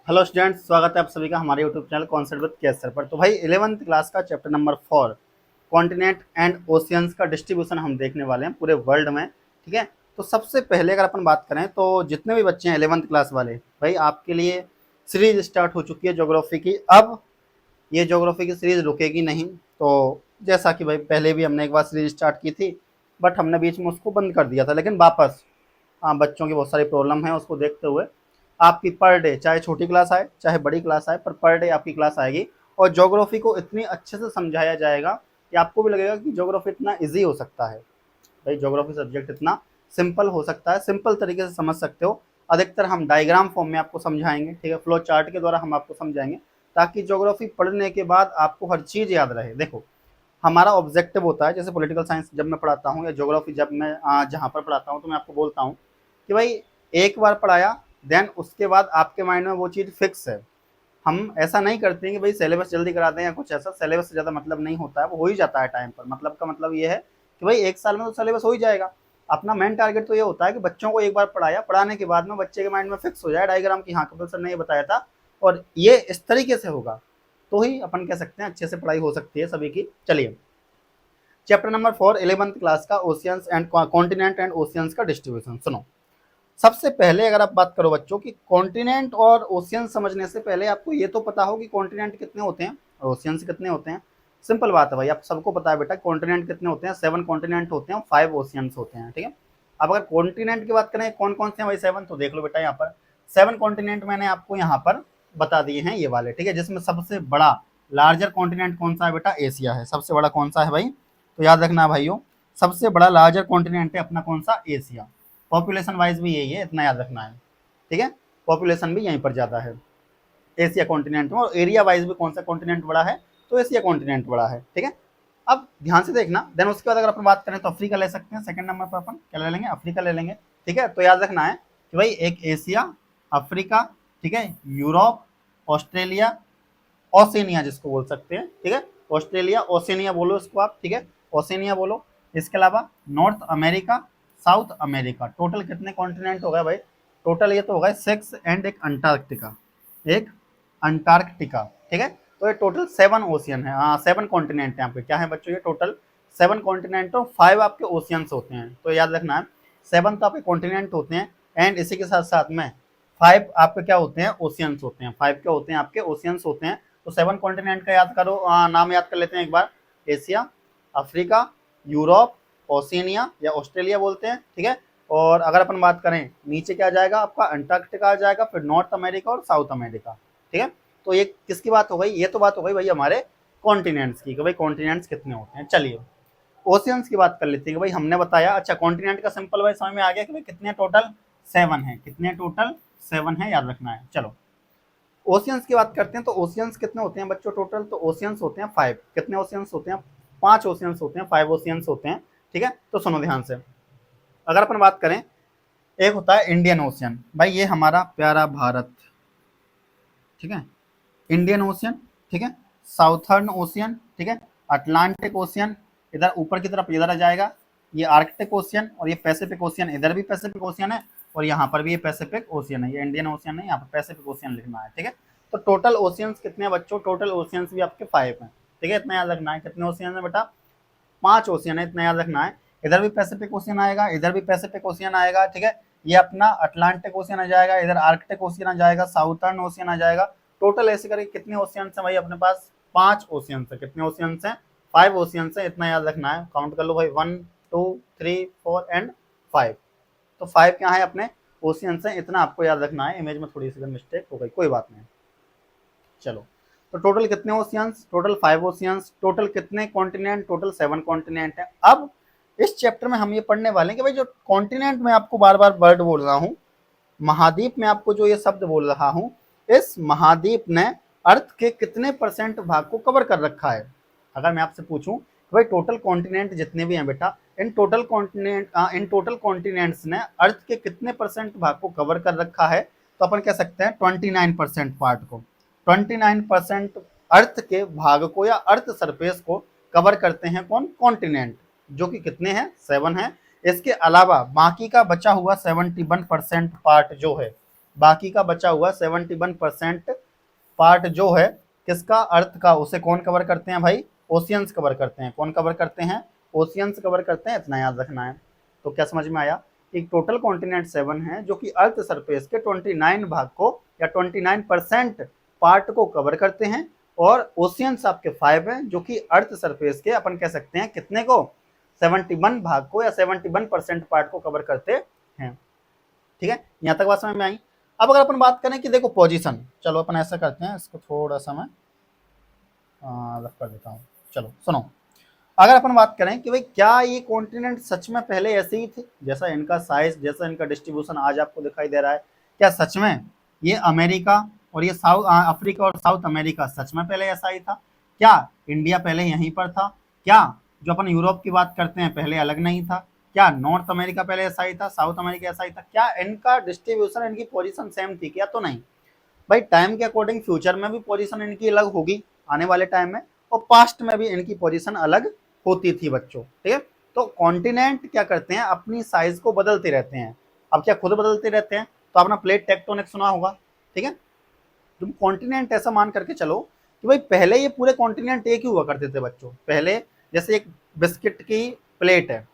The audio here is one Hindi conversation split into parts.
हेलो स्टूडेंट्स, स्वागत है आप सभी का हमारे यूट्यूब चैनल कॉन्सेप्ट विद केसर पर। तो भाई 11th क्लास का chapter number 4 continent and oceans का डिस्ट्रीब्यूशन हम देखने वाले हैं पूरे वर्ल्ड में। ठीक है, तो सबसे पहले अगर अपन बात करें तो जितने भी बच्चे हैं 11th क्लास वाले, भाई आपके लिए सीरीज स्टार्ट हो चुकी है ज्योग्राफी की। अब ये ज्योग्राफी की सीरीज रुकेगी नहीं। तो जैसा कि भाई पहले भी हमने एक बार सीरीज स्टार्ट की थी, बट हमने बीच में उसको बंद कर दिया था, लेकिन वापस हाँ बच्चों की बहुत सारी प्रॉब्लम है, उसको देखते हुए आपकी पर डे चाहे छोटी क्लास आए चाहे बड़ी क्लास आए, पर डे आपकी क्लास आएगी और ज्योग्राफी को इतनी अच्छे से समझाया जाएगा कि आपको भी लगेगा कि ज्योग्राफी इतना इजी हो सकता है। भाई ज्योग्राफी सब्जेक्ट इतना सिंपल हो सकता है, सिंपल तरीके से समझ सकते हो। अधिकतर हम डायग्राम फॉर्म में आपको समझाएंगे, ठीक है, फ्लो चार्ट के द्वारा हम आपको समझाएंगे, ताकि ज्योग्राफी पढ़ने के बाद आपको हर चीज़ याद रहे। देखो, हमारा ऑब्जेक्टिव होता है, जैसे पॉलिटिकल साइंस जब मैं पढ़ाता हूँ या ज्योग्राफी जब मैं जहाँ पर पढ़ाता हूँ, तो मैं आपको बोलता हूँ कि भाई एक बार पढ़ाया, देन उसके बाद आपके माइंड में वो चीज़ फिक्स है। हम ऐसा नहीं करते हैं कि भाई सिलेबस जल्दी करा दें या कुछ ऐसा, सिलेबस से ज़्यादा मतलब नहीं होता है, वो हो ही जाता है टाइम पर। मतलब का मतलब ये है कि भाई एक साल में तो सिलेबस हो ही जाएगा। अपना मेन टारगेट तो ये होता है कि बच्चों को एक बार पढ़ाया, पढ़ाने के बाद में बच्चे के माइंड में फिक्स हो जाए डायग्राम की, हाँ कपिल सर ने ये बताया था और ये इस तरीके से होगा, तो ही अपन कह सकते हैं अच्छे से पढ़ाई हो सकती है सभी की। चलिए, चैप्टर नंबर 4 11th क्लास का oceans and continent and oceans का डिस्ट्रीब्यूशन सुनो। सबसे पहले अगर आप बात करो बच्चों की कॉन्टिनेंट और ओशियन समझने से पहले आपको ये तो पता हो कि कॉन्टिनेंट कितने होते हैं और ओशियंस कितने होते हैं। सिंपल बात है भाई, आप सबको पता है बेटा कॉन्टिनेंट कितने होते हैं। 7 कॉन्टिनेंट होते हैं, 5 ओशियंस होते हैं। ठीक है, अब अगर कॉन्टिनेंट की बात करें कौन कौन से हैं भाई 7, तो देख लो बेटा यहाँ पर 7 कॉन्टिनेंट मैंने आपको यहाँ पर बता दिए हैं ये वाले। ठीक है, जिसमें सबसे बड़ा लार्जर कॉन्टिनेंट कौन सा है बेटा? एशिया है। सबसे बड़ा कौन सा है भाई? तो याद रखना भाइयों, सबसे बड़ा लार्जर कॉन्टिनेंट है अपना कौन सा? एशिया। पॉपुलेशन वाइज भी यही है, इतना याद रखना है। ठीक है, पॉपुलेशन भी यहीं पर ज़्यादा है एशिया कॉन्टिनेंट में, और एरिया वाइज भी कौन सा कॉन्टिनेंट बड़ा है? तो एशिया कॉन्टिनेंट बड़ा है। ठीक है, अब ध्यान से देखना। देन उसके बाद अगर अपन बात करें तो अफ्रीका ले सकते हैं, सेकंड नंबर पर अपन क्या ले लेंगे? अफ्रीका ले लेंगे। ठीक है, तो याद रखना है कि भाई एक एशिया, अफ्रीका, ठीक है, यूरोप, ऑस्ट्रेलिया, ओसेनिया जिसको बोल सकते हैं। ठीक है, ऑस्ट्रेलिया ओसेनिया बोलो इसको आप। ठीक है, ओसेनिया बोलो। इसके अलावा north America, south America. Total कितने कॉन्टिनेंट हो गए भाई? टोटल ये तो हो गए 6 एंड एक अंटार्कटिका, एक अंटार्कटिका। ठीक है, तो ये टोटल 7 ओशियन है। हाँ 7 कॉन्टिनेंट है यहाँ पे। क्या है बच्चों? ये टोटल 7 कॉन्टिनेंट और 5 आपके ओशियंस होते हैं। तो याद रखना है 7 तो आपके कॉन्टिनेंट होते हैं एंड इसी के साथ साथ में 5 आपके क्या होते हैं? ओशियंस होते हैं। 5 क्या होते हैं? आपके ओशियंस होते हैं। तो 7 कॉन्टिनेंट का याद करो, नाम याद कर लेते हैं एक बार। एशिया, अफ्रीका, यूरोप, ओशिनिया या ऑस्ट्रेलिया बोलते हैं। ठीक है, और अगर अपन बात करें नीचे क्या आ जाएगा आपका? अंटार्कटिका आ जाएगा, फिर नॉर्थ अमेरिका और साउथ अमेरिका। ठीक है, तो ये किसकी बात हो गई? ये तो बात हो गई भाई हमारे कॉन्टिनेंट्स की, कि भाई कॉन्टिनेंट्स कितने होते हैं। चलिए ओशियंस की बात कर लेते हैं कि भाई हमने बताया, अच्छा कॉन्टिनेंट का सिंपल भाई समझ में आ गया कि भाई कितने टोटल? 7 है। कितने टोटल? 7 है, याद रखना है। चलो ओशियंस की बात करते हैं, तो ओशियंस कितने होते हैं बच्चों टोटल? तो ओशियंस होते हैं 5। कितने ओशियंस होते हैं? 5 ओशियंस होते हैं, 5 ओशियंस होते हैं। ठीक है, तो सुनो ध्यान से। अगर अपन बात करें, एक होता है इंडियन ओशियन, भाई ये हमारा प्यारा भारत। ठीक है, इंडियन ओशियन। ठीक है, साउथर्न ओशियन। ठीक है, अटलांटिक ओशियन इधर ऊपर की तरफ इधर आ जाएगा, ये आर्कटिक ओशियन, और ये पैसिफिक ओशियन, इधर भी पैसिफिक ओशियन है और यहाँ पर भी ये पैसिफिक ओशियन है। ये इंडियन ओशियन नहीं, यहाँ पर पैसिफिक ओशियन लिखना है। ठीक है, तो टोटल ओशियंस कितने हैं बच्चों? टोटल ओशियंस भी आपके 5 हैं। ठीक है, इतना याद रखना है। कितने ओशियन है बेटा? 5 ओशियन है, इतना याद रखना है। इधर भी पैसिफिक ओशियन आएगा, इधर भी पैसिफिक ओशियन आएगा। ठीक है, ये अपना अटलांटिक ओशियन आ जाएगा, इधर आर्कटिक ओशियन आ जाएगा, साउथर्न ओशियन आ जाएगा। टोटल ऐसे करके कितने ओशियंस हैं भाई अपने पास? 5 ओशियंस है। कितने ओशियंस हैं? 5 ओशियंस है, इतना याद रखना है। काउंट कर लो भाई, 1 2 3 4 एंड 5। तो 5 क्या है अपने? ओशियंस है, इतना आपको याद रखना है। इमेज में थोड़ी सी मिस्टेक हो गई, कोई बात नहीं। चलो, तो टोटल कितने ओशियंस? Total 5 oceans. टोटल कितने कॉन्टिनेंट? टोटल 7 कॉन्टिनेंट है। अब इस चैप्टर में हम ये पढ़ने वाले हैं कि भाई जो कॉन्टिनेंट में आपको बार बार वर्ड बोल रहा हूँ, महाद्वीप में आपको जो ये शब्द बोल रहा हूँ, इस महाद्वीप ने अर्थ के कितने परसेंट भाग को कवर कर रखा है? अगर मैं आपसे पूछूं कि भाई टोटल कॉन्टिनेंट जितने भी हैं बेटा, इन टोटल कॉन्टिनेंट्स ने अर्थ के कितने परसेंट भाग को कवर कर रखा है? तो अपन कह सकते हैं 29% पार्ट को। 29% अर्थ के भाग को या अर्थ सरफेस को कवर करते हैं कौन? कॉन्टिनेंट, जो कि कितने हैं? 7 हैं। इसके अलावा बाकी का बचा हुआ 71% पार्ट जो है बाकी का बचा हुआ 71% पार्ट जो है किसका, अर्थ का, उसे कौन कवर करते हैं भाई, ओशियंस कवर करते हैं। कौन कवर करते हैं, ओशियंस कवर करते हैं, इतना याद रखना है। तो क्या समझ में आया, एक टोटल कॉन्टिनेंट 7 है जो कि अर्थ सरफेस के 29 भाग को या 29% पार्ट को कवर करते हैं, और ओशियंस आपके 5 हैं जो कि अर्थ सरफेस के अपन कह सकते हैं कितने को, 71 भाग को या 71% पार्ट को कवर करते हैं। ठीक है, यहां तक बात समझ में आई। अब अगर अपन बात करें कि देखो पोजीशन, चलो अपन ऐसा करते हैं, इसको थोड़ा सा मैं रफ कर देता हूँ। चलो सुनो, अगर अपन बात करें कि भाई क्या ये कॉन्टिनेंट सच में पहले ऐसे ही थे, जैसा इनका साइज, जैसा इनका डिस्ट्रीब्यूशन आज आपको दिखाई दे रहा है, क्या सच में ये अमेरिका और ये साउथ अफ्रीका और साउथ अमेरिका सच में पहले ऐसा ही था? क्या इंडिया पहले यहीं पर था? क्या जो अपन यूरोप की बात करते हैं पहले अलग नहीं था? क्या नॉर्थ अमेरिका पहले ऐसा ही था, साउथ अमेरिका ऐसा ही था? क्या इनका डिस्ट्रीब्यूशन, इनकी पोजीशन सेम थी क्या? तो नहीं भाई, टाइम के अकॉर्डिंग फ्यूचर में भी पोजीशन इनकी अलग होगी आने वाले टाइम में, और पास्ट में भी इनकी पोजीशन अलग होती थी बच्चों। ठीक है, तो कॉन्टिनेंट क्या करते हैं, अपनी साइज को बदलते रहते हैं। अब क्या खुद बदलते रहते हैं? तो आपने प्लेट टेक्टोनिक सुना होगा। ठीक है, तुम कॉन्टिनेंट ऐसा मान करके चलो कि भाई पहले ये पूरे कॉन्टिनेंट एक ही हुआ करते थे बच्चों। पहले जैसे एक बिस्किट की प्लेट है,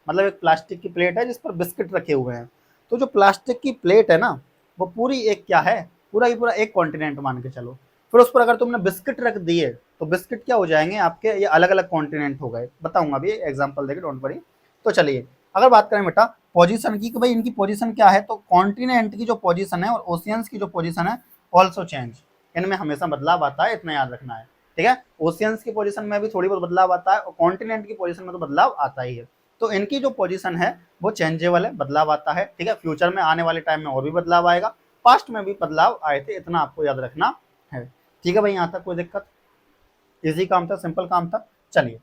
मतलब एक प्लास्टिक की प्लेट है जिस पर बिस्किट रखे हुए हैं, तो जो प्लास्टिक की प्लेट है ना, वो पूरी एक क्या है, पूरा ही पूरा एक कॉन्टिनेंट मान के चलो। फिर उस पर अगर तुमने बिस्किट रख दिए तो बिस्किट क्या हो जाएंगे आपके, ये अलग अलग कॉन्टिनेंट हो गए। बताऊंगा अभी एग्जाम्पल देके, डोंट वरी। तो चलिए अगर बात करें बेटा पोजीशन की कि भाई इनकी पोजीशन क्या है, तो कॉन्टिनेंट की जो पोजीशन है और ओशियंस की जो पोजीशन है ऑल्सो चेंज, इनमें हमेशा बदलाव आता है, इतना याद रखना है। ठीक है, ओशियंस की पोजीशन में भी थोड़ी बहुत बदलाव आता है और कॉन्टिनेंट की पोजीशन में तो बदलाव आता ही है। तो इनकी जो पोजीशन है वो चेंजेबल है, बदलाव आता है। ठीक है, फ्यूचर में आने वाले टाइम में और भी बदलाव आएगा, पास्ट में भी बदलाव आए थे, इतना आपको याद रखना है। ठीक है भाई, यहाँ तक कोई दिक्कत? इजी काम था, सिंपल काम था। चलिए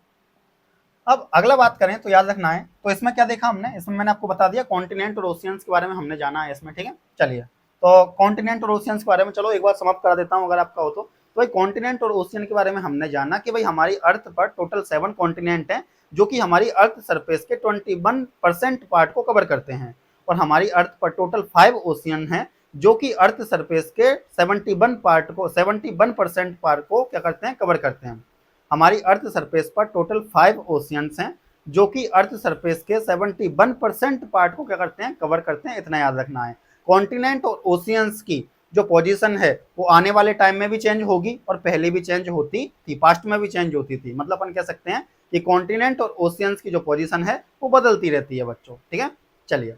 अब अगला बात करें तो याद रखना है, तो इसमें क्या देखा हमने, इसमें मैंने आपको बता दिया कॉन्टिनेंट और ओशियंस के बारे में हमने जाना है इसमें। ठीक है, चलिए तो कॉन्टिनेंट और ओशियंस के बारे में चलो एक बार समाप्त करा देता हूँ अगर आपका हो तो। भाई कॉन्टिनेंट और ओशियन के बारे में हमने जाना कि भाई हमारी अर्थ पर टोटल 7 कॉन्टिनेंट हैं जो कि हमारी अर्थ सरफेस के 21% पार्ट को कवर करते हैं, और हमारी अर्थ पर टोटल 5 ओशियन हैं जो कि अर्थ सरफेस के 71% पार्ट को क्या करते हैं, कवर करते हैं। हमारी अर्थ सरफेस पर टोटल 5 ओशियंस हैं जो कि अर्थ सरफेस के 71% पार्ट को क्या करते हैं, कवर करते हैं, इतना याद रखना है। कॉन्टिनेंट और ओशियंस की जो पोजीशन है वो आने वाले टाइम में भी चेंज होगी और पहले भी चेंज होती थी, पास्ट में भी चेंज होती थी। मतलब अपन कह सकते हैं कि कॉन्टिनेंट और ओशियंस की जो पोजीशन है वो बदलती रहती है बच्चों। ठीक है, चलिए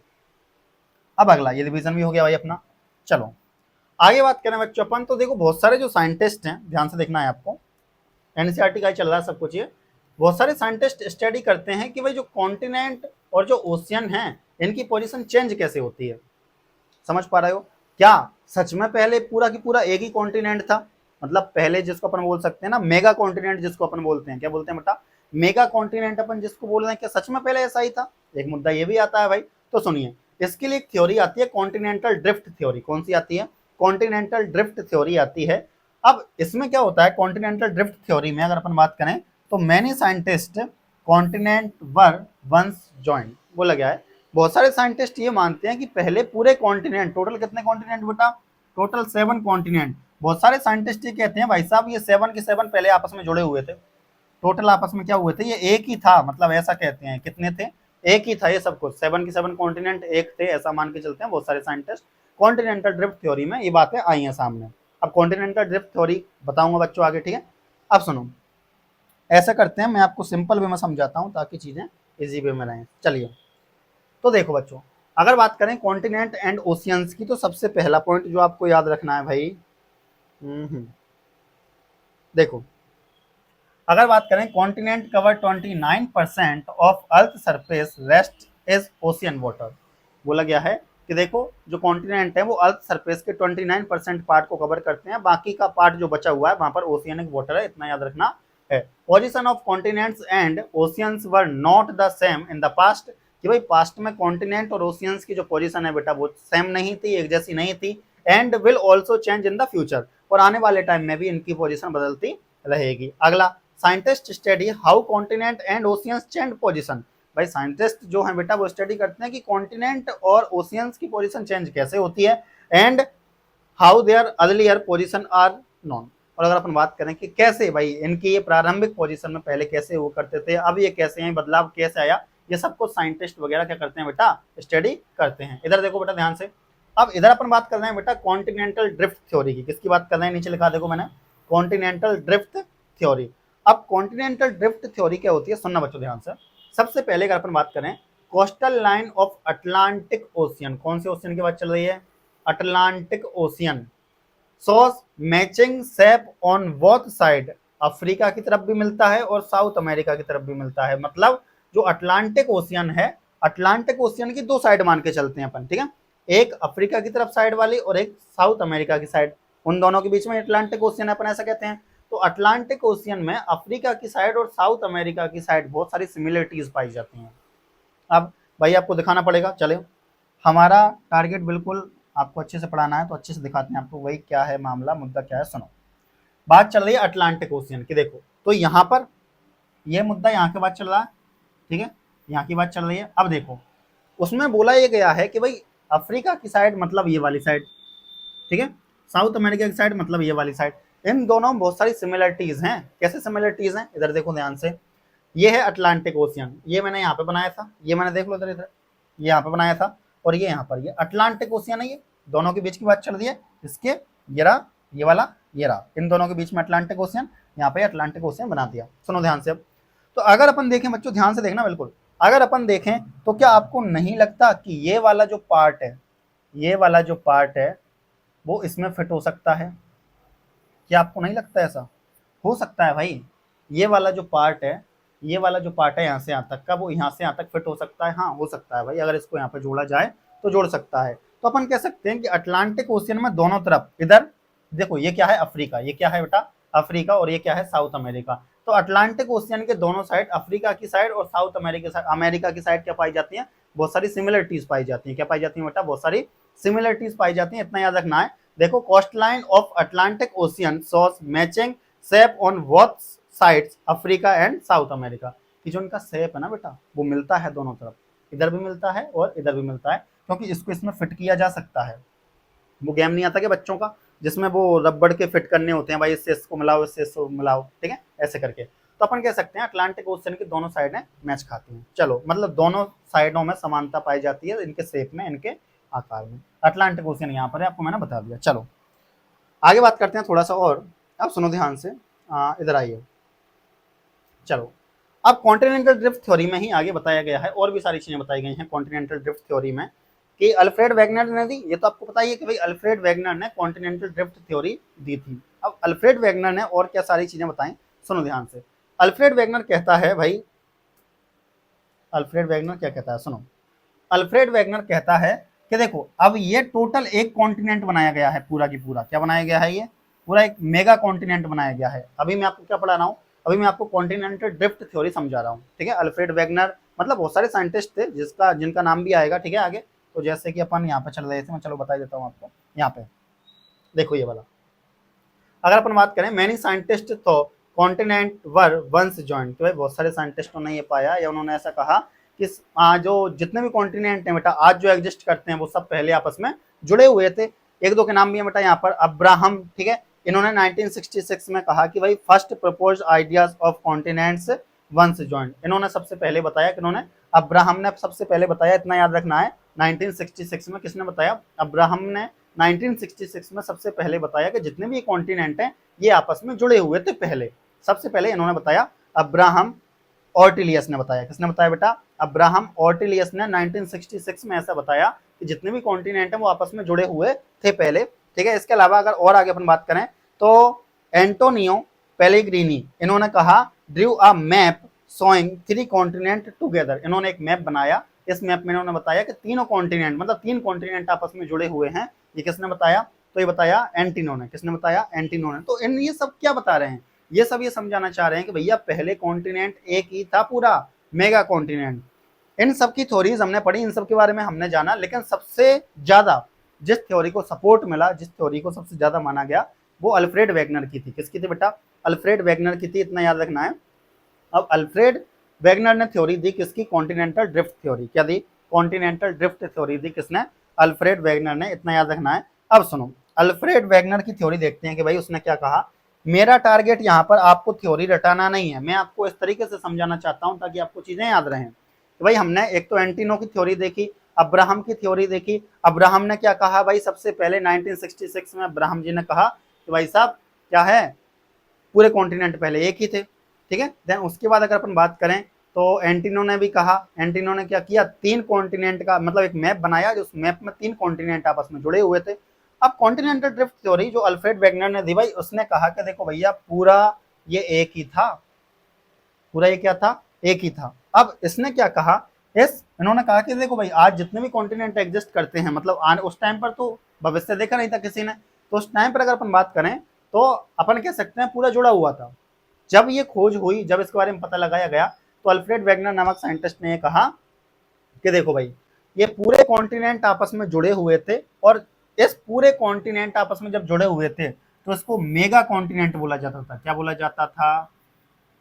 अब अगला ये रिवीजन भी हो गया भाई अपना। चलो आगे बात करें बच्चों अपन, तो देखो बहुत सारे जो साइंटिस्ट हैं, ध्यान से देखना है आपको, एनसीईआरटी का ही चल रहा है सब कुछ ये, बहुत सारे साइंटिस्ट स्टडी करते हैं कि भाई जो कॉन्टिनेंट और जो ओशियन है इनकी पोजीशन चेंज कैसे होती है। समझ पा रहे हो? क्या सच में पहले पूरा की पूरा एक ही कॉन्टिनेंट था? मतलब पहले जिसको अपन बोल सकते हैं ना मेगा कॉन्टिनेंट, जिसको अपन बोलते हैं, क्या बोलते हैं बेटा, मेगा कॉन्टिनेंट अपन जिसको बोल रहे हैं, क्या सच में पहले ऐसा ही था? एक मुद्दा ये भी आता है भाई। तो सुनिए, इसके लिए एक थ्योरी आती है कॉन्टिनेंटल ड्रिफ्ट थ्योरी। कौन सी आती है? कॉन्टिनेंटल ड्रिफ्ट थ्योरी आती है। अब इसमें क्या होता है, कॉन्टिनेंटल ड्रिफ्ट थ्योरी में अगर अपन बात करें तो many scientist continent were once joint, बोला गया है। बहुत सारे साइंटिस्ट ये मानते हैं कि पहले पूरे कॉन्टिनेंट, टोटल कितने कॉन्टिनेंट बेटा, टोटल 7 कॉन्टिनेंट। बहुत सारे साइंटिस्ट ये कहते हैं भाई साहब ये 7 के 7 पहले आपस में जुड़े हुए थे, टोटल आपस में क्या हुए थे, ये एक ही था। मतलब ऐसा कहते हैं, कितने थे, एक ही था ये सब कुछ, 7 के 7 कॉन्टिनेंट एक थे, ऐसा मान के चलते हैं बहुत सारे साइंटिस्ट। कॉन्टिनेंटल ड्रिफ्ट थ्योरी में ये बातें आई हैं सामने। अब कॉन्टिनेंटल ड्रिफ्ट थ्योरी बताऊंगा बच्चों आगे। ठीक है, अब सुनो, ऐसा करते हैं, मैं आपको सिंपल वे में समझाता हूँ ताकि चीजें इजी वे में रहें। चलिए तो देखो बच्चों, अगर बात करें कॉन्टिनेंट एंड ओशियंस की, तो सबसे पहला पॉइंट जो आपको याद रखना है भाई, देखो अगर बात करें continent cover 29% of earth surface, rest is ocean water. बोला गया है कि देखो जो कॉन्टिनेंट है वो अर्थ सरफेस के 29% पार्ट को कवर करते हैं, बाकी का पार्ट जो बचा हुआ है वहां पर ओशियनिक वाटर है, इतना याद रखना है। Position of continents and oceans were not the same in the past, कि भाई पास्ट में कॉन्टिनेंट और ओशियंस की जो पोजीशन है बेटा वो सेम नहीं थी, एक जैसी नहीं थी। And will also change in the future, और आने वाले टाइम में भी इनकी पोजीशन बदलती रहेगी। अगला, scientist study how continent and oceans change position. भाई साइंटिस्ट जो है बेटा वो स्टडी करते हैं कि कॉन्टिनेंट और ओशियंस की पोजीशन चेंज कैसे होती है। And how their earlier position are known. और अगर अपन बात करें कि कैसे भाई इनकी ये प्रारंभिक पोजीशन में पहले कैसे हुआ करते थे, अब ये कैसे हैं, बदलाव कैसे आया, ये सब कुछ साइंटिस्ट वगैरह क्या करते हैं बेटा, स्टडी करते हैं। इधर देखो बेटा ध्यान से, अब इधर अपन बात कर रहे हैं बेटा कॉन्टिनेंटल ड्रिफ्ट थ्योरी की। किसकी बात कर रहे हैं, नीचे लिखा देखो मैंने, कॉन्टिनेंटल ड्रिफ्ट थ्योरी। अब कॉन्टिनेंटल ड्रिफ्ट थ्योरी क्या होती है, सुनना बच्चों ध्यान से। सबसे पहले अगर अपन बात करें coastal line of Atlantic ocean, कौन से ओशियन की बात चल रही है, Atlantic ocean, shows matching shape on both side, Africa की तरफ भी मिलता है और साउथ अमेरिका की तरफ भी मिलता है। मतलब जो अटलांटिक ओशियन है, अटलांटिक ओशियन की दो साइड मान के चलते हैं अपन, ठीक है, एक अफ्रीका की तरफ साइड वाली और एक साउथ अमेरिका की साइड, उन दोनों के बीच में अटलांटिक ओशियन है, अपन ऐसा कहते हैं। तो अटलांटिक ओशियन में अफ्रीका की साइड और साउथ अमेरिका की साइड बहुत सारी सिमिलरिटीज पाई जाती हैं। अब भाई आपको दिखाना पड़ेगा, चले हमारा टारगेट बिल्कुल आपको अच्छे से पढ़ाना है, तो अच्छे से दिखाते हैं आपको वही क्या है मामला, मुद्दा क्या है। सुनो, बात चल रही है अटलांटिक ओशियन की। देखो तो यहाँ पर ये मुद्दा यहाँ के बात चल रहा है, ठीक है, यहाँ की बात चल रही है। अब देखो उसमें बोला ये गया है कि भाई अफ्रीका की साइड मतलब ये वाली साइड, ठीक है, साउथ अमेरिका की साइड मतलब ये वाली साइड, इन दोनों में बहुत सारी सिमिलरिटीज हैं। कैसे सिमिलरिटीज हैं, इधर देखो ध्यान से, ये है अटलांटिक ओशियन, ये मैंने यहाँ पे बनाया था, ये मैंने देख लो इधर इधर, ये यहाँ पे बनाया था, और ये यहाँ पर, ये अटलांटिक ओशियन है, ये दोनों के बीच की बात चल रही है। इसके ये रहा, ये वाला ये रहा, इन दोनों के बीच में अटलांटिक ओशियन, यहाँ पे अटलांटिक ओशियन बना दिया। सुनो ध्यान से अब, तो अगर अपन देखें बच्चों, ध्यान से देखना बिल्कुल, अगर अपन देखें तो क्या आपको नहीं लगता कि ये वाला जो पार्ट है, ये वाला जो पार्ट है वो इसमें फिट हो सकता है? क्या आपको नहीं लगता ऐसा? हो सकता है भाई, ये वाला जो पार्ट है, ये वाला जो पार्ट है यहाँ से यहाँ तक का, वो यहाँ से यहाँ तक फिट हो सकता है। हाँ हो सकता है भाई, अगर इसको यहाँ पे जोड़ा जाए तो जोड़ सकता है। तो अपन कह सकते हैं कि अटलांटिक ओशियन में दोनों तरफ, इधर देखो ये क्या है अफ्रीका, ये क्या है बेटा अफ्रीका, और ये क्या है साउथ अमेरिका। तो अटलांटिक ओशियन के दोनों साइड, अफ्रीका की साइड और साउथ अमेरिका की साइड क्या पाई जाती है, बहुत सारी सिमिलरिटीज पाई जाती है। क्या पाई जाती है बेटा, बहुत सारी सिमिलरिटीज पाई जाती है, इतना याद रखना है। देखो coast line of Atlantic Ocean shows matching shape on both sides Africa and South America, कि जो इनका शेप है ना बेटा वो मिलता है दोनों तरफ, इधर भी मिलता है और इधर भी मिलता है, क्योंकि इसको इसमें फिट किया जा सकता है। वो गेम नहीं आता कि बच्चों का जिसमें वो रबड़ के फिट करने होते हैं, भाई इससे इसको मिलाओ इससे इसको मिलाओ, ठीक है, ऐसे करके। तो अपन कह सकते हैं अटलांटिक ओशियन की दोनों साइडें मैच खाती हैं। चलो मतलब दोनों साइडों में समानता पाई जाती है, इनके शेप में, इनके आकार में। अटलांटिक ओशियन यहाँ पर है, आपको मैंने बता दिया। चलो आगे बात करते हैं थोड़ा सा और, अब सुनो ध्यान से, इधर आइए। चलो अब कॉन्टिनेंटल ड्रिफ्ट थ्योरी में ही आगे बताया गया है, और भी सारी चीजें बताई गई हैं कॉन्टिनेंटल ड्रिफ्ट थ्योरी में, कि अल्फ्रेड वैगनर ने दी। ये तो आपको पता ही है कि भाई अल्फ्रेड वैगनर ने कॉन्टिनेंटल ड्रिफ्ट थ्योरी दी थी। अब अल्फ्रेड वैगनर ने और क्या सारी चीजें बताई, सुनो ध्यान से। अल्फ्रेड वैगनर कहता है भाई, अल्फ्रेड वैगनर क्या कहता है सुनो, अल्फ्रेड वैगनर कहता है कि देखो अब ये टोटल एक कॉन्टिनेंट बनाया गया है, पूरा की पूरा क्या बनाया गया है, ये पूरा एक मेगा कॉन्टिनेंट बनाया गया है। अभी मैं आपको क्या पढ़ा रहा हूँ, अभी मैं आपको कॉन्टिनेंटल ड्रिफ्ट थ्योरी समझा रहा हूँ, ठीक है। अल्फ्रेड वैगनर मतलब बहुत सारे साइंटिस्ट थे जिनका नाम भी आएगा, ठीक है, आगे। तो जैसे कि अपन यहाँ पे चल रहे थे, मैं चलो बता देता हूँ आपको। यहाँ पे देखो ये वाला, अगर अपन बात करें मैनी साइंटिस्ट तो कॉन्टिनेंट वर वंस जॉइंट, तो भाई बहुत सारे साइंटिस्टों ने ये पाया या उन्होंने ऐसा कहा कि जो जितने भी कॉन्टिनेंट हैं बेटा आज जो एग्जिस्ट करते हैं वो सब पहले आपस में जुड़े हुए थे। एक दो के नाम भी है बेटा यहाँ पर, अब्राहम, ठीक है, इन्होंने 1966 में कहा कि भाई first proposed ideas of continents once joint, इन्होंने सबसे पहले बताया, कि इन्होंने अब्राहम ने सबसे पहले बताया, इतना याद रखना है। 1966 में किसने बताया, अब्राहम ने 1966 में सबसे पहले बताया कि जितने भी कॉन्टिनेंट हैं ये आपस में जुड़े हुए थे पहले, सबसे पहले इन्होंने बताया, अब्राहम ऑर्टिलियस ने बताया। किसने बताया बेटा, अब्राहम ऑर्टिलियस ने 1966 में ऐसा बताया कि जितने भी कॉन्टिनेंट हैं वो आपस में जुड़े हुए थे पहले, ठीक है। इसके अलावा अगर और आगे अपन बात करें तो एंटोनियो पेलेग्रीनी, इन्होंने कहा drew a map showing 3 continent together, इन्होंने एक मैप बनाया, इस मैप में इन्होंने बताया कि तीनों कॉन्टिनेंट मतलब 3 कॉन्टिनेंट आपस में जुड़े हुए हैं। ये किसने बताया, तो ये बताया एंटिनो ने। किसने बताया, एंटिनो ने। तो इन ये सब क्या बता रहे हैं, ये सब ये समझाना चाह रहे हैं कि भैया पहले कॉन्टिनेंट एक ही था, पूरा मेगा कॉन्टिनेंट। इन सब की थ्योरीज हमने पढ़ी, इन सब के बारे में हमने जाना, लेकिन सबसे ज्यादा जिस थ्योरी को सपोर्ट मिला, जिस थ्योरी को सबसे ज्यादा माना गया, वो अल्फ्रेड वैगनर की थी। किसकी थी बेटा, अल्फ्रेड वैगनर की थी, इतना याद रखना है। अब अल्फ्रेड वैगनर ने थ्योरी दी किसकी, कॉन्टिनेंटल ड्रिफ्ट थ्योरी। क्या दी, कॉन्टिनेंटल ड्रिफ्ट थ्योरी दी किसने, अल्फ्रेड वैगनर ने, इतना याद रखना है। अब सुनो, अल्फ्रेड वेगनर की थ्योरी देखते हैं कि भाई उसने क्या कहा। मेरा टारगेट यहाँ पर आपको थ्योरी रटाना नहीं है, मैं आपको इस तरीके से समझाना चाहता हूँ ताकि आपको चीजें याद रहें। तो भाई हमने एक तो एंटिनो की थ्योरी देखी, अब्राहम की थ्योरी देखी। अब्राहम ने क्या कहा भाई, सबसे पहले 1966 में अब्राहम जी ने कहा कि भाई साहब क्या है, पूरे कॉन्टिनेंट पहले एक ही थे, ठीक है। देन उसके बाद अगर अपन बात करें तो एंटिनो ने भी कहा, एंटिनो ने क्या किया, 3 कॉन्टिनेंट का मतलब एक मैप बनाया, जो उस मैप में 3 कॉन्टिनेंट आपस में जुड़े हुए थे। अब कॉन्टिनेंटल ड्रिफ्ट थ्योरी जो अल्फ्रेड वेगनर ने दी भाई, उसने कहा कि देखो भैया पूरा ये एक ही था, पूरा ये क्या था, एक ही था। अब इसने क्या कहा, इन्होंने कहा कि देखो भाई आज जितने भी कॉन्टिनेंट एग्जिस्ट करते हैं, मतलब उस टाइम पर तो भविष्य देखा नहीं था किसी ने, तो उस टाइम पर अगर अपन बात करें तो अपन कह सकते हैं पूरा जुड़ा हुआ था। जब ये खोज हुई, जब इसके बारे में पता लगाया गया, तो अल्फ्रेड वेगनर नामक साइंटिस्ट ने कहा कि देखो भाई ये पूरे कॉन्टिनेंट आपस में जुड़े हुए थे, और इस पूरे कॉन्टिनेंट आपस में जब जुड़े हुए थे तो इसको मेगा कॉन्टिनेंट बोला जाता था। क्या बोला जाता था,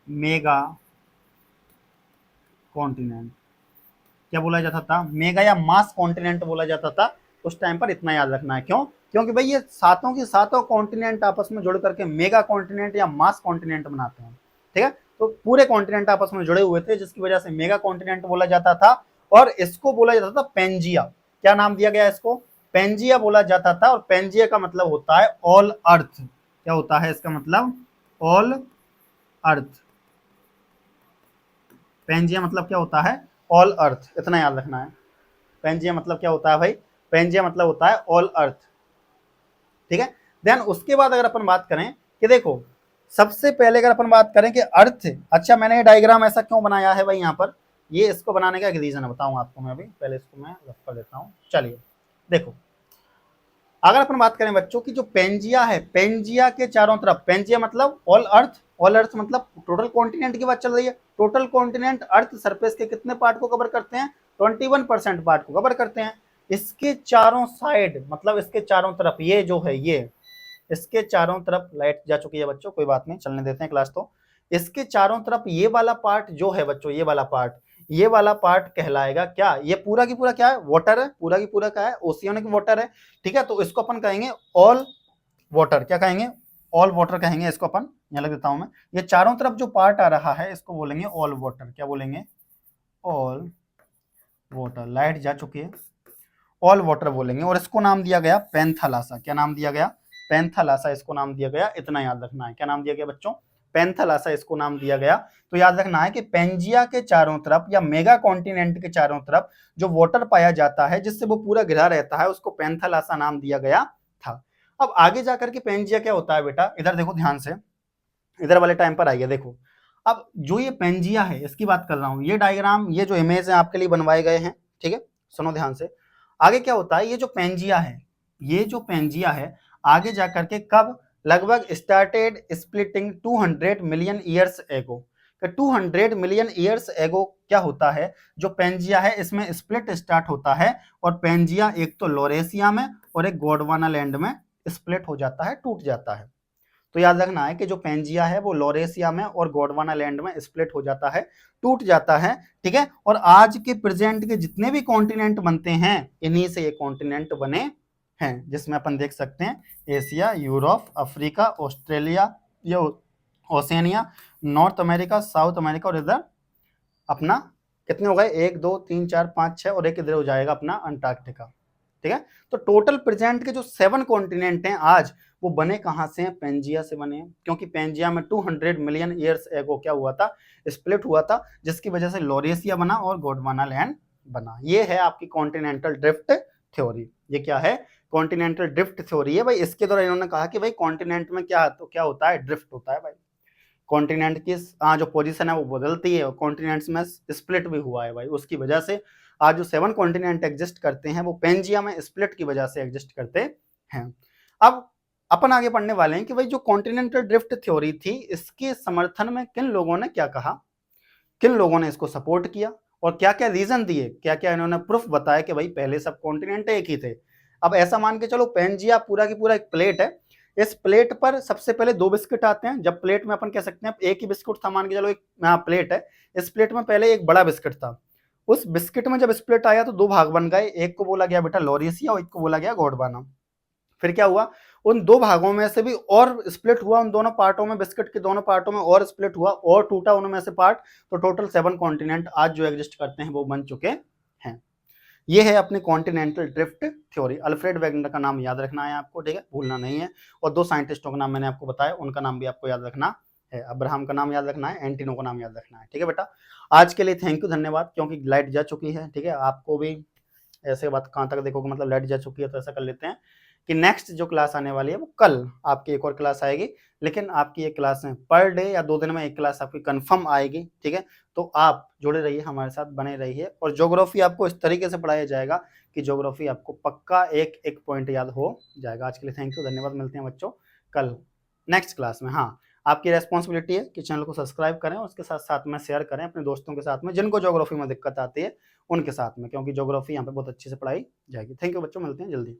मेगा कॉन्टिनेंट। क्या बोला जाता था, मेगा या मास कॉन्टिनेंट बोला जाता था उस टाइम पर। इतना याद रखना है, क्यों, क्योंकि भाई ये सातों की सातों कॉन्टिनेंट आपस में जुड़ करके मेगा कॉन्टिनेंट या मास कॉन्टिनेंट बनाते हैं, ठीक है। तो पूरे कॉन्टिनेंट आपस में जुड़े हुए थे, जिसकी वजह से मेगा कॉन्टिनेंट बोला जाता था। और इसको बोला जाता था पेंजिया। क्या नाम दिया गया इसको, पेंजिया बोला जाता था। और पेंजिया का मतलब होता है ऑल अर्थ। क्या होता है इसका मतलब, ऑल अर्थ। पेंजिया मतलब क्या होता है, ऑल अर्थ। इतना याद रखना है। पेंजिया मतलब क्या होता है भाई, पेंजिया मतलब होता है ऑल अर्थ, ठीक है। देन उसके बाद अगर अपन बात करें कि देखो सबसे पहले अगर अपन बात करें कि अर्थ, अच्छा मैंने ये डायग्राम ऐसा क्यों बनाया है भाई यहाँ पर, ये इसको बनाने का एक रीजन है, बताऊं आपको मैं अभी। पहले इसको मैं रफ कर देता हूँ। चलिए देखो, अगर अपन बात करें बच्चों की, जो पेंजिया है, पेंजिया के चारों तरफ, पेंजिया मतलब ऑल अर्थ, ऑल अर्थ मतलब टोटल कॉन्टिनेंट की बात चल रही है। टोटल कॉन्टिनेंट अर्थ सरफेस के कितने पार्ट को कवर करते हैं, 21% पार्ट को कवर करते हैं। इसके चारों साइड मतलब इसके चारों तरफ, ये जो है ये, इसके चारों तरफ, लाइट जा चुकी है बच्चों, कोई बात नहीं, चलने देते हैं क्लास। तो इसके चारों तरफ ये वाला पार्ट जो है बच्चों, ये वाला पार्ट, ये वाला पार्ट कहलाएगा क्या, ये पूरा की पूरा क्या है, वाटर है, पूरा की पूरा क्या है, ओशियनिक वाटर है, ठीक है। तो इसको अपन कहेंगे ऑल वाटर। क्या कहेंगे, ऑल वाटर कहेंगे इसको अपन। यहाँ लग देता हूं मैं, ये चारों तरफ जो पार्ट आ रहा है इसको बोलेंगे ऑल वाटर। क्या बोलेंगे, ऑल वाटर। लाइट जा चुकी है, ऑल वाटर बोलेंगे। और इसको नाम दिया गया पेंथालासा। क्या नाम दिया गया, पेंथालासा इसको नाम दिया गया। इतना याद रखना है, क्या नाम दिया गया बच्चों, पेंथालासा इसको नाम दिया गया। तो याद रखना है कि पेंजिया के चारों तरफ या मेगा कॉन्टिनेंट के चारों तरफ जो वाटर पाया जाता है, जिससे वो पूरा घिरा रहता है, उसको पेंथालासा नाम दिया गया था। अब आगे जाकर के पेंजिया क्या होता है बेटा, इधर देखो ध्यान से, इधर वाले टाइम पर आइए। देखो अब जो ये पेंजिया है इसकी बात कर रहा हूं, ये डायग्राम, ये जो इमेज है आपके लिए बनवाए गए हैं, ठीक है। सुनो ध्यान से, आगे क्या होता है, ये जो पेंजिया है, ये जो पेंजिया है आगे जाकर के कब, लगभग started splitting 200 million years ago. 200 million years ago क्या होता है, जो पेंजिया है इसमें स्प्लिट स्टार्ट होता है। और पेंजिया एक तो लोरेशिया में और एक गोंडवाना लैंड में स्प्लिट हो जाता है, टूट जाता है। तो याद रखना है कि जो पेंजिया है वो लोरेशिया में और गोंडवाना लैंड में स्प्लिट हो जाता है, टूट जाता है, ठीक है। और आज के प्रेजेंट के जितने भी कॉन्टिनेंट बनते हैं, इन्हीं से ये कॉन्टिनेंट बने हैं, जिसमें अपन देख सकते हैं एशिया, यूरोप, अफ्रीका, ऑस्ट्रेलिया, ये ओशियनिया, नॉर्थ अमेरिका, साउथ अमेरिका, और इधर अपना कितने हो गए, 1 2 3 4 5 6, और एक इधर हो जाएगा अपना अंटार्कटिका, ठीक है। तो टोटल प्रेजेंट के जो 7 कॉन्टिनेंट हैं आज, वो बने कहां से हैं, पेंजिया से बने हैं। क्योंकि पेंजिया में 200 मिलियन ईयर्स एगो क्या हुआ था, स्प्लिट हुआ था, जिसकी वजह से लोरेशिया बना और गोंडवाना लैंड बना। ये है आपकी कॉन्टिनेंटल ड्रिफ्ट थ्योरी। ये क्या है, कॉन्टिनेंटल ड्रिफ्ट थ्योरी है भाई। इसके द्वारा इन्होंने कहा कि भाई कॉन्टिनेंट में क्या तो क्या होता है, ड्रिफ्ट होता है भाई। कॉन्टिनेंट की जो पोजीशन है वो बदलती है, और कॉन्टिनेंट्स में स्प्लिट भी हुआ है भाई। उसकी वजह से आज जो 7 कॉन्टिनेंट एग्जिस्ट करते हैं वो पेंजिया में स्प्लिट की वजह से एग्जिस्ट करते हैं। अब अपन आगे पढ़ने वाले हैं कि भाई जो कॉन्टिनेंटल ड्रिफ्ट थ्योरी थी, इसके समर्थन में किन लोगों ने क्या कहा, किन लोगों ने इसको सपोर्ट किया, और क्या क्या रीजन दिए, क्या क्या इन्होंने प्रूफ बताया कि भाई पहले सब कॉन्टिनेंट एक ही थे। अब ऐसा मान के चलो, पेंजिया पूरा की पूरा एक प्लेट है, इस प्लेट पर सबसे पहले 2 बिस्किट आते हैं। जब प्लेट में अपन कह सकते हैं एक ही बिस्कुट था, मान के चलो एक प्लेट है, इस प्लेट में पहले एक बड़ा बिस्किट था। उस बिस्किट में जब स्प्लिट आया तो 2 भाग बन गए, एक को बोला गया बेटा लोरेशिया और एक को बोला गया गोंडवाना। फिर क्या हुआ, उन दो भागों में से भी और स्प्लिट हुआ, उन दोनों पार्टों में, बिस्किट के दोनों पार्टों में और स्प्लिट हुआ और टूटा उनमें से पार्ट, तो टोटल 7 कॉन्टिनेंट आज जो एग्जिस्ट करते हैं वो बन चुके हैं। ये है अपनी continental drift theory. Alfred Wegener का नाम याद रखना है आपको, ठीक है, भूलना नहीं है। और दो साइंटिस्टों का नाम मैंने आपको बताया, उनका नाम भी आपको याद रखना है। अब्राहम का नाम याद रखना है, एंटिनो का नाम याद रखना है, ठीक है बेटा। आज के लिए थैंक यू, धन्यवाद। क्योंकि लाइट जा चुकी है, ठीक है, आपको भी ऐसे बात कहाँ तक देखोगे, मतलब लाइट जा चुकी है, तो ऐसा कर लेते हैं कि नेक्स्ट जो क्लास आने वाली है वो कल आपकी एक और क्लास आएगी। लेकिन आपकी एक क्लास में पर डे या 2 दिन में एक क्लास आपकी कंफर्म आएगी, ठीक है। तो आप जुड़े रहिए, हमारे साथ बने रहिए। और ज्योग्राफी आपको इस तरीके से पढ़ाया जाएगा कि ज्योग्राफी आपको पक्का एक एक पॉइंट याद हो जाएगा। आज के लिए थैंक यू, धन्यवाद। मिलते हैं बच्चों कल नेक्स्ट क्लास में। हाँ, आपकी रेस्पॉन्सिबिलिटी है कि चैनल को सब्सक्राइब करें और उसके साथ साथ में शेयर करें अपने दोस्तों के साथ में जिनको ज्योग्राफी में दिक्कत आती है उनके साथ में, क्योंकि ज्योग्राफी यहाँ पे बहुत अच्छे से पढ़ाई जाएगी। थैंक यू बच्चों, मिलते हैं जल्दी।